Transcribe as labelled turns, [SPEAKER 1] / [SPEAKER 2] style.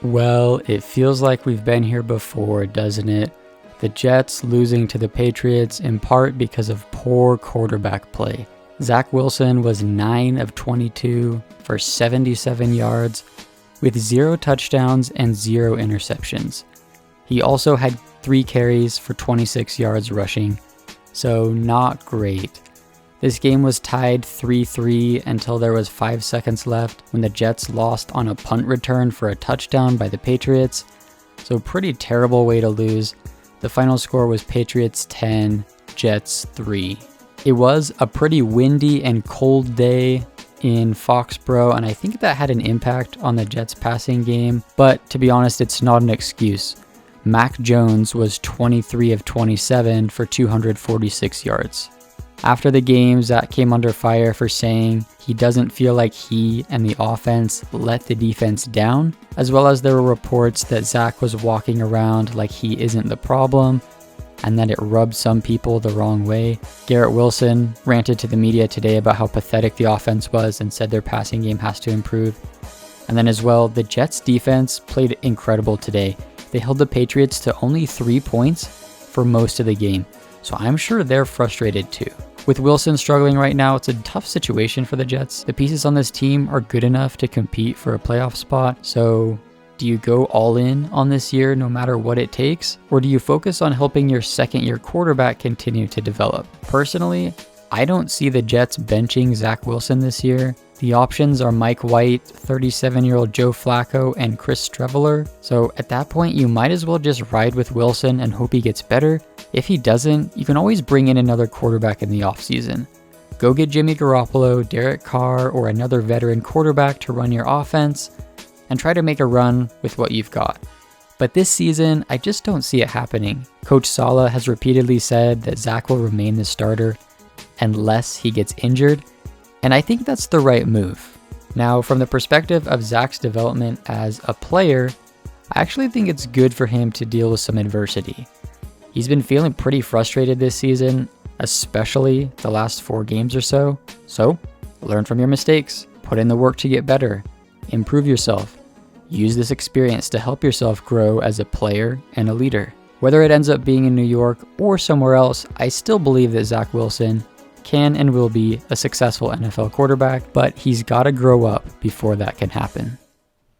[SPEAKER 1] Well, it feels like we've been here before, doesn't it? The Jets losing to the Patriots in part because of poor quarterback play. Zach Wilson was 9 of 22 for 77 yards with 0 touchdowns and 0 interceptions. He also had 3 carries for 26 yards rushing, so not great. This game was tied 3-3 until there was 5 seconds left when the Jets lost on a punt return for a touchdown by the Patriots. So pretty terrible way to lose. The final score was Patriots 10, Jets 3. It was a pretty windy and cold day in Foxborough, and I think that had an impact on the Jets passing game, but to be honest, it's not an excuse. Mac Jones was 23 of 27 for 246 yards. After the game, Zach came under fire for saying he doesn't feel like he and the offense let the defense down, as well as there were reports that Zach was walking around like he isn't the problem and that it rubbed some people the wrong way. Garrett Wilson ranted to the media today about how pathetic the offense was and said their passing game has to improve. And then as well, the Jets defense played incredible today. They held the Patriots to only 3 points for most of the game, so I'm sure they're frustrated too. With Wilson struggling right now, it's a tough situation for the Jets. The pieces on this team are good enough to compete for a playoff spot, so do you go all in on this year no matter what it takes? Or do you focus on helping your second-year quarterback continue to develop? Personally, I don't see the Jets benching Zach Wilson this year. The options are Mike White, 37-year-old Joe Flacco, and Chris Streveler. So at that point, you might as well just ride with Wilson and hope he gets better. If he doesn't, you can always bring in another quarterback in the offseason. Go get Jimmy Garoppolo, Derek Carr, or another veteran quarterback to run your offense and try to make a run with what you've got. But this season, I just don't see it happening. Coach Saleh has repeatedly said that Zach will remain the starter unless he gets injured, and I think that's the right move. Now, from the perspective of Zach's development as a player, I actually think it's good for him to deal with some adversity. He's been feeling pretty frustrated this season, especially the last 4 games or so. So, learn from your mistakes, put in the work to get better, improve yourself. Use this experience to help yourself grow as a player and a leader. Whether it ends up being in New York or somewhere else, I still believe that Zach Wilson can and will be a successful NFL quarterback, but he's got to grow up before that can happen.